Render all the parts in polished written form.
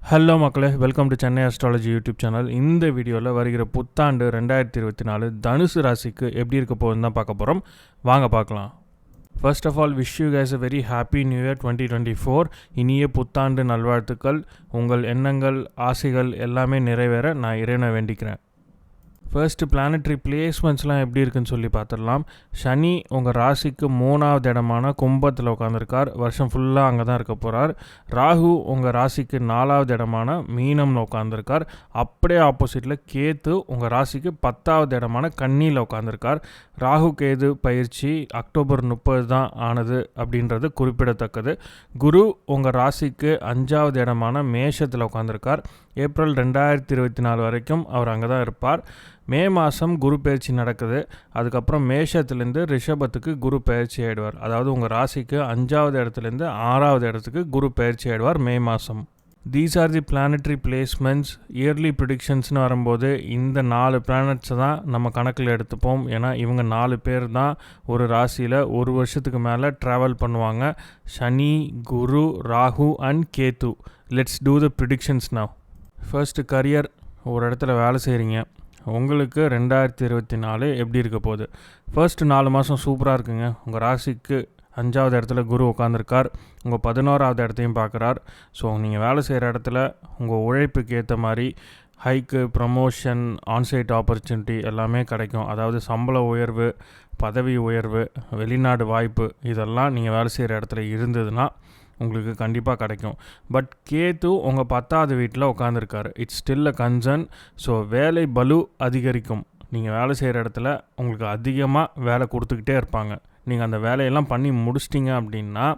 Hello மக்களே, welcome to Chennai astrology YouTube channel. இந்த வீடியோவில் வருகிற புத்தாண்டு 2024 தனுசு ராசிக்கு எப்படி இருக்க போகுதுன்னு தான் பார்க்க போகிறோம். வாங்க பார்க்கலாம். First of all, wish you guys a very happy new year 2024. இனிய புத்தாண்டு நல்வாழ்த்துக்கள். உங்கள் எண்ணங்கள், ஆசைகள் எல்லாமே நிறைவேற நான் இறைவனை வேண்டிக்கிறேன். ஃபர்ஸ்ட்டு பிளானட்ரி பிளேஸ்மெண்ட்ஸ்லாம் எப்படி இருக்குன்னு சொல்லி பார்த்துடலாம். சனி உங்கள் ராசிக்கு 3வது இடமான கும்பத்தில் உட்காந்துருக்கார். வருஷம் ஃபுல்லாக அங்கே தான் இருக்க போகிறார். ராகு உங்கள் ராசிக்கு 4வது இடமான மீனம்னு உட்காந்துருக்கார். அப்படியே ஆப்போசிட்டில் கேத்து உங்கள் ராசிக்கு 10வது இடமான கன்னியில் உட்காந்துருக்கார். ராகு கேது பயிற்சி அக்டோபர் 30 தான் ஆனது அப்படின்றது குறிப்பிடத்தக்கது. குரு உங்கள் ராசிக்கு 5வது இடமான மேஷத்தில் உட்காந்துருக்கார். ஏப்ரல் 2024 வரைக்கும் அவர் அங்கே தான் இருப்பார். மே மாதம் குரு பயிற்சி நடக்குது. அதுக்கப்புறம் மேஷத்துலேருந்து ரிஷபத்துக்கு குரு பயிற்சி ஆகிடுவார். அதாவது உங்கள் ராசிக்கு 5வது இடத்துலேருந்து 6வது இடத்துக்கு குரு பயிற்சி ஆகிடுவார் மே மாதம். These are the planetary placements. Early ப்ரிடிக்ஷன்ஸ்னு வரும்போது இந்த 4 பிளானட்ஸை தான் நம்ம கணக்கில் எடுத்துப்போம். ஏன்னா இவங்க 4 பேர் தான் ஒரு ராசியில் ஒரு வருஷத்துக்கு மேலே ட்ராவல் பண்ணுவாங்க. Shani, Guru, Rahu and Ketu. Let's do the predictions now. First career. ஒரு இடத்துல வேலை செய்கிறீங்க. உங்களுக்கு 2024 எப்படி இருக்க போகுது? ஃபர்ஸ்ட்டு 4 மாதம் சூப்பராக இருக்குங்க. உங்கள் ராசிக்கு 5வது இடத்துல குரு உட்காந்துருக்கார். உங்கள் 11வது இடத்தையும் பார்க்குறார். ஸோ நீங்கள் வேலை செய்கிற இடத்துல உங்கள் உழைப்புக்கு ஏற்ற மாதிரி ஹைக்கு, ப்ரமோஷன், ஆன்சைட் ஆப்பர்ச்சுனிட்டி எல்லாமே கிடைக்கும். அதாவது சம்பள உயர்வு, பதவி உயர்வு, வெளிநாடு வாய்ப்பு இதெல்லாம் நீங்கள் வேலை செய்கிற இடத்துல இருந்ததுன்னா உங்களுக்கு கண்டிப்பாக கிடைக்கும். பட் கேத்து உங்கள் 10வது வீட்டில் உட்காந்துருக்காரு. It's still a concern. So வேலை பலு அதிகரிக்கும். நீங்கள் வேலை செய்கிற இடத்துல உங்களுக்கு அதிகமாக வேலை கொடுத்துக்கிட்டே இருப்பாங்க. நீங்கள் அந்த வேலையெல்லாம் பண்ணி முடிச்சிட்டிங்க அப்படின்னா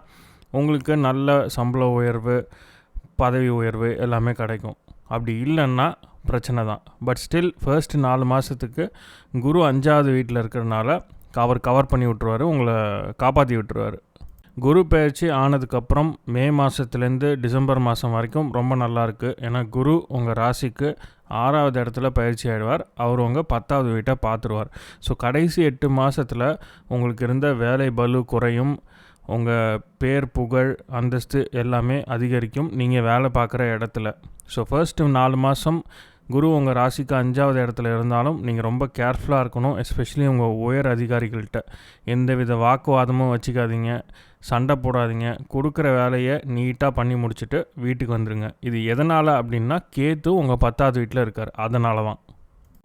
உங்களுக்கு நல்ல சம்பள உயர்வு, பதவி உயர்வு எல்லாமே கிடைக்கும். அப்படி இல்லைன்னா பிரச்சனை தான். பட் ஸ்டில் ஃபர்ஸ்ட் 4 மாதத்துக்கு குரு 5வது வீட்டில் இருக்கிறனால அவர் கவர் பண்ணி விட்ருவார், உங்களை காப்பாற்றி விட்டுருவார். குரு பயிற்சி ஆனதுக்கப்புறம் மே மாதத்துலேருந்து டிசம்பர் மாதம் வரைக்கும் ரொம்ப நல்லாயிருக்கு. ஏன்னா குரு உங்கள் ராசிக்கு 6வது இடத்துல பயிற்சி ஆகிடுவார். அவர் உங்கள் 10வது வீட்டை பார்த்துருவார். ஸோ கடைசி 8 மாதத்தில் உங்களுக்கு இருந்த வேலை பலு குறையும். உங்கள் பேர், புகழ், அந்தஸ்து எல்லாமே அதிகரிக்கும் நீங்கள் வேலை பார்க்குற இடத்துல. ஸோ ஃபர்ஸ்ட்டு 4 மாதம் குரு உங்கள் ராசிக்கு 5வது இடத்துல இருந்தாலும் நீங்கள் ரொம்ப கேர்ஃபுல்லாக இருக்கணும். எஸ்பெஷலி உங்கள் உயர் அதிகாரிகள்கிட்ட எந்தவித வாக்குவாதமும் வச்சுக்காதீங்க, சண்டை போடாதீங்க. கொடுக்குற வேலையை நீட்டாக பண்ணி முடிச்சுட்டு வீட்டுக்கு வந்துடுங்க. இது எதனால் அப்படின்னா கேத்து உங்கள் 10வது வீட்டில் இருக்கார், அதனால தான்.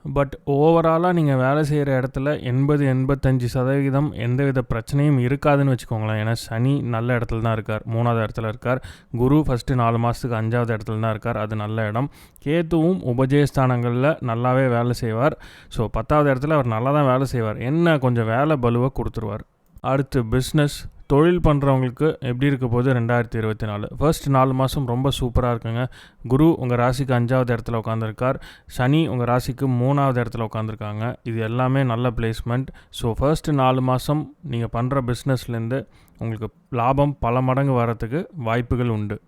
பட் ஓவராலாக நீங்கள் வேலை செய்கிற இடத்துல 80-85% எந்தவித பிரச்சனையும் இருக்காதுன்னு வச்சுக்கோங்களேன். ஏன்னா சனி நல்ல இடத்துல தான் இருக்கார், 3வது இடத்துல இருக்கார். குரு ஃபஸ்ட்டு 4 மாதத்துக்கு 5வது இடத்துல தான் இருக்கார், அது நல்ல இடம். கேத்துவும் உபஜயஸ்தானங்களில் நல்லாவே வேலை செய்வார். ஸோ 10வது இடத்துல அவர் நல்லா தான் வேலை செய்வார். என்ன கொஞ்சம் வேலை பலுவை கொடுத்துருவார். அடுத்து பிஸ்னஸ். தொழில் பண்ணுறவங்களுக்கு எப்படி இருக்க போது 2024? ஃபர்ஸ்ட் 4 மாதம் ரொம்ப சூப்பராக இருக்குங்க. குரு உங்கள் ராசிக்கு 5வது இடத்துல உட்காந்துருக்கார். சனி உங்கள் ராசிக்கு 3வது இடத்துல உட்காந்துருக்காங்க. இது எல்லாமே நல்ல பிளேஸ்மெண்ட். ஸோ ஃபர்ஸ்ட்டு 4 மாதம் நீங்கள் பண்ணுற பிஸ்னஸ்லேருந்து உங்களுக்கு லாபம் பல மடங்கு வரத்துக்கு வாய்ப்புகள் உண்டு.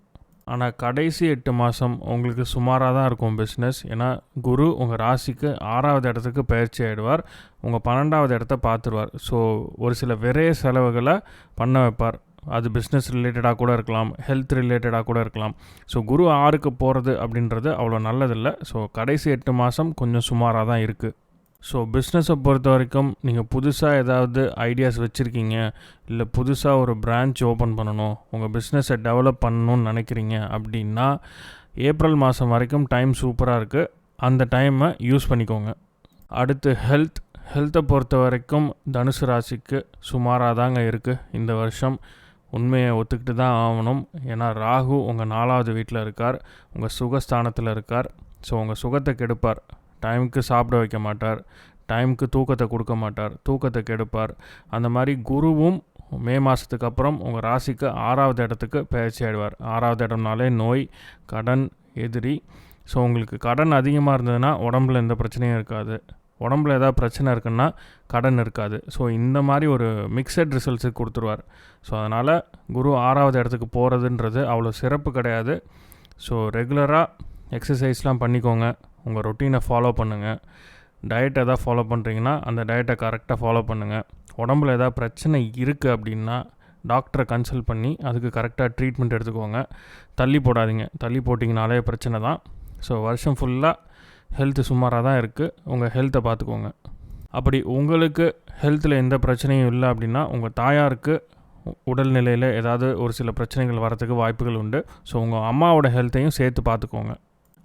ஆனால் கடைசி 8 மாதம் உங்களுக்கு சுமாராக தான் இருக்கும் பிஸ்னஸ். ஏன்னா குரு உங்கள் ராசிக்கு 6வது இடத்துக்கு பயிற்சி ஆகிடுவார். உங்கள் 12வது இடத்த பார்த்துருவார். ஸோ ஒரு சில விரைய செலவுகளை பண்ண வைப்பார். அது பிஸ்னஸ் ரிலேட்டடாக கூட இருக்கலாம், ஹெல்த் ரிலேட்டடாக கூட இருக்கலாம். ஸோ குரு 6க்கு போகிறது அப்படின்றது அவ்வளோ நல்லதில்லை. ஸோ கடைசி 8 மாதம் கொஞ்சம் சுமாராக தான் இருக்குது. ஸோ பிஸ்னஸை பொறுத்த வரைக்கும் நீங்கள் புதுசாக ஏதாவது ஐடியாஸ் வச்சுருக்கீங்க, இல்லை புதுசாக ஒரு பிரான்ச் ஓப்பன் பண்ணணும், உங்கள் பிஸ்னஸை டெவலப் பண்ணணும்னு நினைக்கிறீங்க அப்படின்னா ஏப்ரல் மாதம் வரைக்கும் டைம் சூப்பராக இருக்குது. அந்த டைமை யூஸ் பண்ணிக்கோங்க. அடுத்து ஹெல்த்தை பொறுத்த வரைக்கும் தனுசு ராசிக்கு சுமாராக தாங்க இருக்குது இந்த வருஷம். உண்மையை ஒத்துக்கிட்டு தான் ஆகணும். ஏன்னா ராகு உங்கள் 4வது வீட்டில் இருக்கார், உங்கள் சுகஸ்தானத்தில் இருக்கார். ஸோ உங்கள் சுகத்தை கெடுப்பார். டைமுக்கு சாப்பிட வைக்க மாட்டார், டைமுக்கு தூக்கத்தை கொடுக்க மாட்டார், தூக்கத்தை கெடுப்பார். அந்த மாதிரி குருவும் மே மாதத்துக்கு அப்புறம் உங்கள் ராசிக்கு 6வது இடத்துக்கு பயிற்சி ஆகிடுவார். 6வது இடம்னாலே நோய், கடன், எதிரி. ஸோ உங்களுக்கு கடன் அதிகமாக இருந்ததுன்னா உடம்புல எந்த பிரச்சனையும் இருக்காது. உடம்புல ஏதாவது பிரச்சனை இருக்குன்னா கடன் இருக்காது. ஸோ இந்த மாதிரி ஒரு மிக்சட் ரிசல்ட்ஸுக்கு கொடுத்துருவார். ஸோ அதனால் குரு 6வது இடத்துக்கு போகிறதுன்றது அவ்வளோ சிறப்பு கிடையாது. ஸோ ரெகுலராக எக்ஸசைஸ்லாம் பண்ணிக்கோங்க. உங்கள் ரொட்டீனை ஃபாலோ பண்ணுங்கள். டயட் எதாவது ஃபாலோ பண்ணுறீங்கன்னா அந்த டயட்டை கரெக்டாக ஃபாலோ பண்ணுங்கள். உடம்புல எதாவது பிரச்சனை இருக்குது அப்படின்னா டாக்டரை கன்சல்ட் பண்ணி அதுக்கு கரெக்டாக ட்ரீட்மெண்ட் எடுத்துக்கோங்க. தள்ளி போடாதீங்க. தள்ளி போட்டிங்கனாலே பிரச்சனை தான். ஸோ வருஷம் ஃபுல்லாக ஹெல்த்து சுமாராக தான் இருக்குது. உங்கள் ஹெல்த்தை பார்த்துக்கோங்க. அப்படி உங்களுக்கு ஹெல்த்தில் எந்த பிரச்சனையும் இல்லை அப்படின்னா உங்கள் தாயாருக்கு உடல்நிலையில் ஏதாவது ஒரு சில பிரச்சனைகள் வரத்துக்கு வாய்ப்புகள் உண்டு. ஸோ உங்கள் அம்மாவோட ஹெல்த்தையும் சேர்த்து பார்த்துக்கோங்க.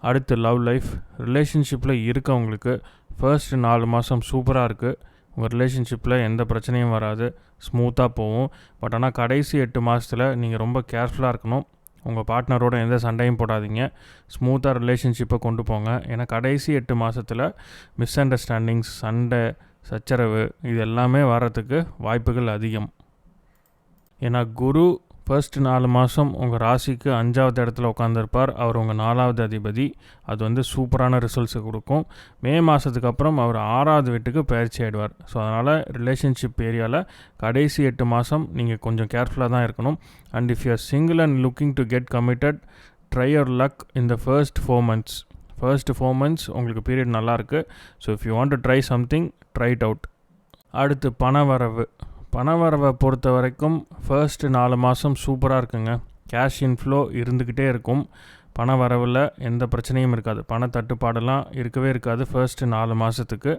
அடுத்து லவ் லைஃப். ரிலேஷன்ஷிப்பில் இருக்கவங்களுக்கு ஃபர்ஸ்ட் 4 மாதம் சூப்பராக இருக்குது. உங்கள் ரிலேஷன்ஷிப்பில் எந்த பிரச்சனையும் வராது, ஸ்மூத்தாக போகும். பட் ஆனால் கடைசி 8 மாதத்தில் நீங்கள் ரொம்ப கேர்ஃபுல்லாக இருக்கணும். உங்கள் பார்ட்னரோட எந்த சண்டையும் போடாதீங்க. ஸ்மூத்தாக ரிலேஷன்ஷிப்பை கொண்டு போங்க. ஏன்னா கடைசி 8 மாதத்தில் மிஸ் அண்டர்ஸ்டாண்டிங்ஸ், சண்டை, சச்சரவு இது எல்லாமே வர்றதுக்கு வாய்ப்புகள் அதிகம். ஏன்னா குரு ஃபர்ஸ்ட் 4 மாதம் உங்கள் ராசிக்கு 5வது இடத்துல உட்காந்துருப்பார். அவர் உங்கள் 4வது அதிபதி. அது வந்து சூப்பரான ரிசல்ட்ஸை கொடுக்கும். மே மாதத்துக்கு அப்புறம் அவர் 6வது வீட்டுக்கு பயிற்சி ஆகிடுவார். ஸோ அதனால் ரிலேஷன்ஷிப் ஏரியாவில் கடைசி 8 மாதம் நீங்கள் கொஞ்சம் கேர்ஃபுல்லாக தான் இருக்கணும். And if you are single and looking to get committed, try your luck in the first 4 months. First 4 months உங்களுக்கு பீரியட் நல்லாயிருக்கு. So if you want to try something, try it out. அடுத்து பணவரவை பொறுத்த வரைக்கும் ஃபர்ஸ்ட் 4 மாதம் சூப்பராக இருக்குங்க. Cash inflow இருந்துக்கிட்டே இருக்கும். பண வரவில் எந்த பிரச்சனையும் இருக்காது. பணத்தட்டுப்பாடெல்லாம் இருக்கவே இருக்காது ஃபர்ஸ்ட் 4 மாதத்துக்கு.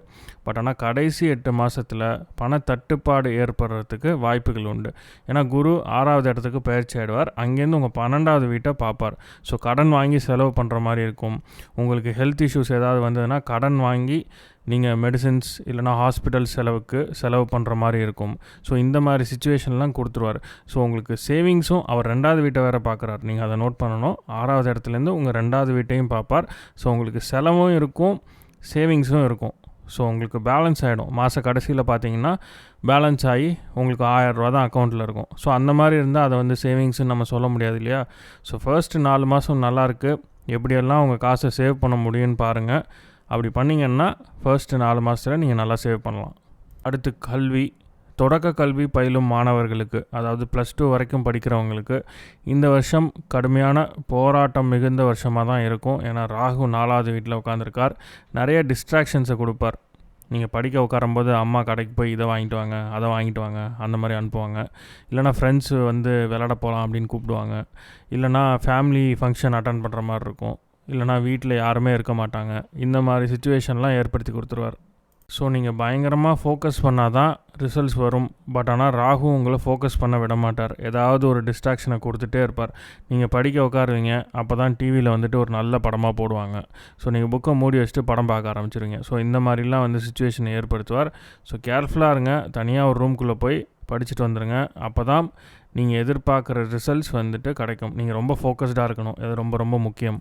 பட் ஆனால் கடைசி 8 மாதத்தில் பணத்தட்டுப்பாடு ஏற்படுறதுக்கு வாய்ப்புகள் உண்டு. ஏன்னா குரு 6வது இடத்துக்கு பயிற்சி ஆகிடுவார். அங்கேருந்து உங்கள் 12வது வீட்டை பார்ப்பார். ஸோ கடன் வாங்கி செலவு பண்ணுற மாதிரி இருக்கும். உங்களுக்கு ஹெல்த் இஷ்யூஸ் ஏதாவது வந்ததுன்னா கடன் வாங்கி நீங்கள் மெடிசின்ஸ் இல்லைனா ஹாஸ்பிட்டல் செலவு பண்ணுற மாதிரி இருக்கும். ஸோ இந்த மாதிரி சிச்சுவேஷன்லாம் கொடுத்துருவார். ஸோ உங்களுக்கு சேவிங்ஸும் அவர் 2வது வீட்டை வேறு பார்க்குறாரு. நீங்கள் அதை நோட் பண்ணணும். 6வது இடத்துலேருந்து உங்கள் 2வது வீட்டையும் பார்ப்பார். ஸோ உங்களுக்கு செலவும் இருக்கும், சேவிங்ஸும் இருக்கும். ஸோ உங்களுக்கு பேலன்ஸ் ஆகிடும். மாத கடைசியில் பார்த்தீங்கன்னா பேலன்ஸ் ஆகி உங்களுக்கு 1000 ரூபா தான் அக்கௌண்ட்டில் இருக்கும். ஸோ அந்த மாதிரி இருந்தால் அதை வந்து சேவிங்ஸ்ன்னு நம்ம சொல்ல முடியாது இல்லையா? ஸோ ஃபர்ஸ்ட் 4 மாதம் நல்லாயிருக்கு. எப்படியெல்லாம் உங்கள் காசை சேவ் பண்ண முடியும்னு பாருங்கள். அப்படி பண்ணிங்கன்னா ஃபர்ஸ்ட் 4 மாதத்தில் நீங்கள் நல்லா சேவ் பண்ணலாம். அடுத்து கல்வி. தொடக்க கல்வி பயிலும் மாணவர்களுக்கு, அதாவது +2 வரைக்கும் படிக்கிறவங்களுக்கு இந்த வருஷம் கடுமையான போராட்டம் மிகுந்த வருஷமாக தான் இருக்கும். ஏன்னா ராகு 4வது வீட்டில் உட்காந்துருக்கார். நிறைய டிஸ்ட்ராக்ஷன்ஸை கொடுப்பார். நீங்கள் படிக்க உட்காரும்போது அம்மா கடைக்கு போய் இதை வாங்கிட்டு வாங்க, அதை வாங்கிட்டு வாங்க, அந்த மாதிரி அனுப்புவாங்க. இல்லைனா ஃப்ரெண்ட்ஸு வந்து விளையாட போகலாம் அப்படின்னு கூப்பிடுவாங்க. இல்லைனா ஃபேமிலி ஃபங்க்ஷன் அட்டன் பண்ணுற மாதிரி இருக்கும். இல்லைனா வீட்டில் யாருமே இருக்க மாட்டாங்க. இந்த மாதிரி சிச்சுவேஷன்லாம் ஏற்படுத்தி கொடுத்துருவார். ஸோ நீங்கள் பயங்கரமாக ஃபோக்கஸ் பண்ணால் தான் ரிசல்ட்ஸ் வரும். பட் ஆனால் ராகு உங்களை ஃபோக்கஸ் பண்ண விட மாட்டார். ஏதாவது ஒரு டிஸ்ட்ராக்ஷனை கொடுத்துட்டே இருப்பார். நீங்கள் படிக்க உட்காருவீங்க, அப்போ தான் டிவியில் வந்துட்டு ஒரு நல்ல படமாக போடுவாங்க. ஸோ நீங்கள் புக்கை மூடி வச்சுட்டு படம் பார்க்க ஆரம்பிச்சிருவீங்க. ஸோ இந்த மாதிரிலாம் வந்து சிச்சுவேஷனை ஏற்படுத்துவார். ஸோ கேர்ஃபுல்லாக இருங்க. தனியாக ஒரு ரூம்குள்ளே போய் படிச்சுட்டு வந்துடுங்க. அப்போ தான் நீங்கள் எதிர்பார்க்குற ரிசல்ட்ஸ் வந்துட்டு கிடைக்கும். நீங்கள் ரொம்ப ஃபோக்கஸ்டாக இருக்கணும். இது ரொம்ப ரொம்ப முக்கியம்.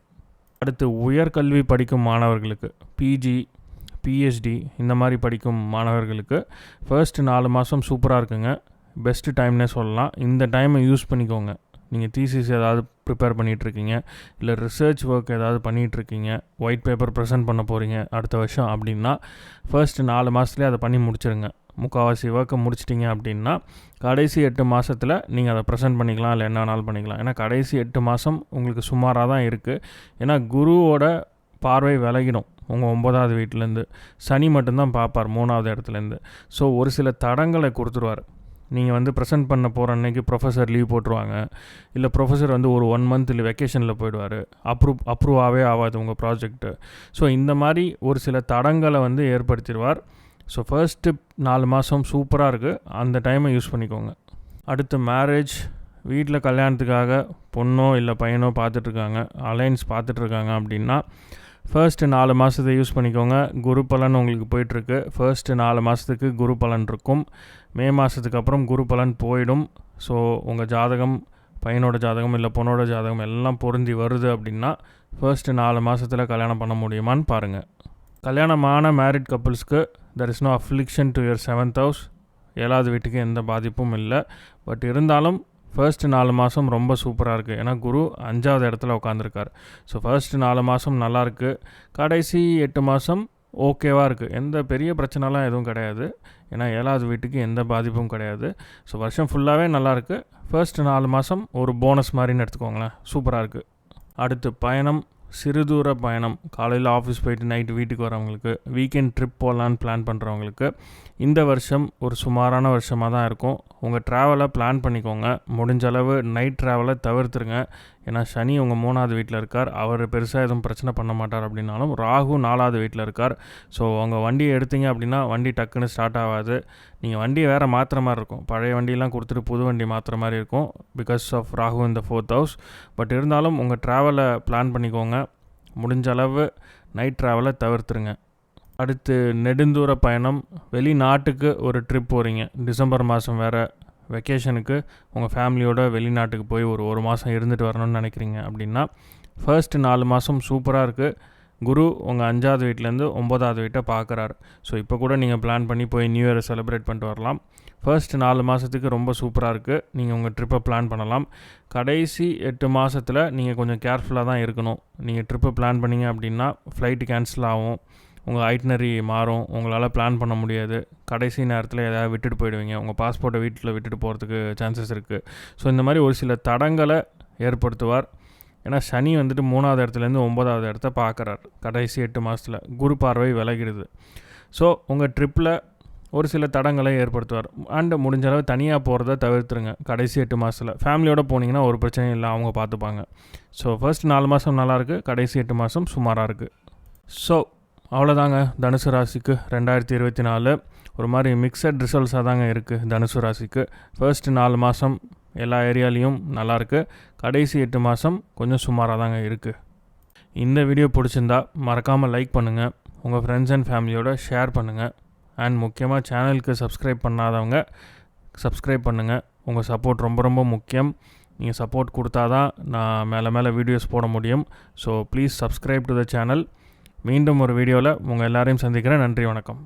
அடுத்து உயர்கல்வி படிக்கும் மாணவர்களுக்கு, பிஜி, பிஹெச்டி இந்த மாதிரி படிக்கும் மாணவர்களுக்கு ஃபர்ஸ்ட் 4 மாதம் சூப்பராக இருக்குங்க. பெஸ்ட்டு டைம்னே சொல்லலாம். இந்த டைமை யூஸ் பண்ணிக்கோங்க. நீங்கள் தீசிஸ் ஏதாவது ப்ரிப்பேர் பண்ணிகிட்ருக்கீங்க, இல்லை ரிசர்ச் ஒர்க் ஏதாவது பண்ணிகிட்ருக்கீங்க, ஒயிட் பேப்பர் ப்ரெசென்ட் பண்ண போகிறீங்க அடுத்த வருஷம் அப்படின்னா ஃபர்ஸ்ட் 4 மாதத்துலேயே அதை பண்ணி முடிச்சிருங்க. முக்கால்வாசி ஒர்க்கை முடிச்சிட்டிங்க அப்படின்னா கடைசி 8 மாதத்தில் நீங்கள் அதை ப்ரெசென்ட் பண்ணிக்கலாம், இல்லை என்ன வேணாலும் பண்ணிக்கலாம். ஏன்னா கடைசி 8 மாதம் உங்களுக்கு சுமாராக தான் இருக்குது. ஏன்னா குருவோட பார்வை விலகிடும் உங்கள் 9வது வீட்டிலேருந்து. சனி மட்டும்தான் பார்ப்பார் 3வது இடத்துலேருந்து. ஸோ ஒரு சில தடங்களை கொடுத்துருவார். நீங்கள் வந்து ப்ரெசென்ட் பண்ண போகிற அன்றைக்கி ப்ரொஃபஸர் லீவ் போட்டுருவாங்க. இல்லை ப்ரொஃபஸர் வந்து ஒரு 1 month இல்லை வெக்கேஷனில் போயிடுவார். அப்ரூவாகவே ஆகாது உங்கள் ப்ராஜெக்ட்டு. ஸோ இந்த மாதிரி ஒரு சில தடங்களை வந்து ஏற்படுத்திடுவார். ஸோ ஃபர்ஸ்ட்டு 4 மாதம் சூப்பராக இருக்குது. அந்த டைமை யூஸ் பண்ணிக்கோங்க. அடுத்து மேரேஜ். வீட்டில் கல்யாணத்துக்காக பொண்ணோ இல்லை பையனோ பார்த்துட்ருக்காங்க, அலைன்ஸ் பார்த்துட்ருக்காங்க அப்படின்னா ஃபர்ஸ்ட்டு 4 மாதத்தை யூஸ் பண்ணிக்கோங்க. குரு பலன் உங்களுக்கு போயிட்டுருக்கு. ஃபர்ஸ்ட்டு 4 மாதத்துக்கு குரு பலன் இருக்கும். மே மாதத்துக்கு அப்புறம் குரு பலன் போயிடும். ஸோ உங்கள் ஜாதகம், பையனோட ஜாதகம் இல்லை பொண்ணோட ஜாதகம் எல்லாம் பொருந்தி வருது அப்படின்னா ஃபர்ஸ்ட்டு 4 மாதத்தில் கல்யாணம் பண்ண முடியுமான்னு பாருங்கள். கல்யாணமான married கப்புள்ஸ்க்கு there is no affliction to your 7th house. 7வது வீட்டுக்கு எந்த பாதிப்பும் இல்லை. பட் இருந்தாலும் ஃபர்ஸ்ட் 4 மாதம் ரொம்ப சூப்பராக இருக்குது. ஏன்னா குரு 5வது இடத்துல உட்காந்துருக்கார். ஸோ ஃபர்ஸ்ட்டு 4 மாதம் நல்லாயிருக்கு. கடைசி 8 மாதம் ஓகேவாக இருக்குது. எந்த பெரிய பிரச்சனைலாம் எதுவும் கிடையாது. ஏன்னா 7வது வீட்டுக்கு எந்த பாதிப்பும் கிடையாது. ஸோ வருஷம் ஃபுல்லாகவே நல்லாயிருக்கு. ஃபர்ஸ்ட் 4 மாதம் ஒரு போனஸ் மாதிரின்னு எடுத்துக்கோங்களேன். சூப்பராக இருக்குது. அடுத்து பயணம். சிறுதூர பயணம், காலையில் ஆஃபீஸ் போயிட்டு நைட்டு வீட்டுக்கு வரவங்களுக்கு, வீக்கெண்ட் ட்ரிப் போகலான்னு பிளான் பண்ணுறவங்களுக்கு இந்த வருஷம் ஒரு சுமாரான வருஷமாக தான் இருக்கும். உங்கள் ட்ராவலை பிளான் பண்ணிக்கோங்க. முடிஞ்ச அளவு நைட் ட்ராவலை தவிர்த்துருங்க. ஏன்னா சனி உங்கள் 3வது வீட்டில் இருக்கார். அவர் பெருசாக எதுவும் பிரச்சனை பண்ண மாட்டார். அப்படின்னாலும் ராகு 4வது வீட்டில் இருக்கார். ஸோ உங்கள் வண்டியை எடுத்தீங்க அப்படின்னா வண்டி டக்குன்னு ஸ்டார்ட் ஆகாது. நீங்கள் வண்டியை வேறு மாற்றுற மாதிரி இருக்கும். பழைய வண்டியெலாம் கொடுத்துட்டு புது வண்டி மாற்றுற மாதிரி இருக்கும் பிகாஸ் ஆஃப் ராகு இந்த 4th house. பட் இருந்தாலும் உங்கள் ட்ராவலை பிளான் பண்ணிக்கோங்க. முடிஞ்ச அளவு நைட் ட்ராவலை தவிர்த்துருங்க. அடுத்து நெடுந்தூர பயணம், வெளிநாட்டுக்கு ஒரு ட்ரிப் போகிறீங்க. டிசம்பர் மாதம் வேறு வெக்கேஷனுக்கு உங்கள் ஃபேமிலியோட வெளிநாட்டுக்கு போய் ஒரு மாதம் இருந்துட்டு வரணும்னு நினைக்கிறீங்க அப்படின்னா ஃபர்ஸ்ட்டு 4 மாதம் சூப்பராக இருக்குது. குரு உங்கள் 5வது வீட்டிலேருந்து 9வது வீட்டை பார்க்குறாரு. ஸோ இப்போ கூட நீங்கள் பிளான் பண்ணி போய் நியூ இயரை செலிப்ரேட் பண்ணிட்டு வரலாம். ஃபர்ஸ்ட் 4 மாதத்துக்கு ரொம்ப சூப்பராக இருக்குது. நீங்கள் உங்கள் ட்ரிப்பை பிளான் பண்ணலாம். கடைசி 8 மாதத்தில் நீங்கள் கொஞ்சம் கேர்ஃபுல்லாக தான் இருக்கணும். நீங்கள் ட்ரிப்பை பிளான் பண்ணிங்க அப்படின்னா ஃப்ளைட்டு கேன்சல் ஆகும், உங்கள் ஐட்னரி மாறும், உங்களால் பிளான் பண்ண முடியாது. கடைசி நேரத்தில் எதாவது விட்டுட்டு போயிடுவீங்க. உங்கள் பாஸ்போர்ட்டை வீட்டில் விட்டுட்டு போகிறதுக்கு சான்சஸ் இருக்குது. ஸோ இந்த மாதிரி ஒரு சில தடங்களை ஏற்படுத்துவார். ஏன்னா சனி வந்துட்டு 3வது இடத்துலேருந்து 9வது இடத்த பார்க்குறார். கடைசி 8 மாதத்தில் குரு பார்வை விலகிடுது. ஸோ உங்கள் ட்ரிப்பில் ஒரு சில தடங்களை ஏற்படுத்துவார். அண்டு முடிஞ்ச அளவு தனியாக போகிறத தவிர்த்துருங்க. கடைசி 8 மாதத்தில் ஃபேமிலியோடு போனீங்கன்னா ஒரு பிரச்சனையும் இல்லை, அவங்க பார்த்துப்பாங்க. ஸோ ஃபர்ஸ்ட் 4 மாதம் நல்லாயிருக்கு, கடைசி 8 மாதம் சுமாராக இருக்குது. ஸோ அவ்வளோதாங்க தனுசு ராசிக்கு 2024 ஒரு மாதிரி மிக்சட் ரிசல்ட்ஸாக தாங்க இருக்குது. தனுசு ராசிக்கு ஃபர்ஸ்ட் 4 மாதம் எல்லா ஏரியாலேயும் நல்லாயிருக்கு, கடைசி 8 மாதம் கொஞ்சம் சுமாராக தாங்க இருக்குது. இந்த வீடியோ பிடிச்சிருந்தா மறக்காமல் லைக் பண்ணுங்கள், உங்கள் ஃப்ரெண்ட்ஸ் அண்ட் ஃபேமிலியோட ஷேர் பண்ணுங்கள். அண்ட் முக்கியமாக சேனலுக்கு சப்ஸ்கிரைப் பண்ணாதவங்க சப்ஸ்கிரைப் பண்ணுங்கள். உங்கள் சப்போர்ட் ரொம்ப ரொம்ப முக்கியம். நீங்கள் சப்போர்ட் கொடுத்தா தான் நான் மேலே வீடியோஸ் போட முடியும். So please subscribe to the channel. மீண்டும் ஒரு வீடியோவில் உங்கள் எல்லாரையும் சந்திக்கிறேன். நன்றி, வணக்கம்.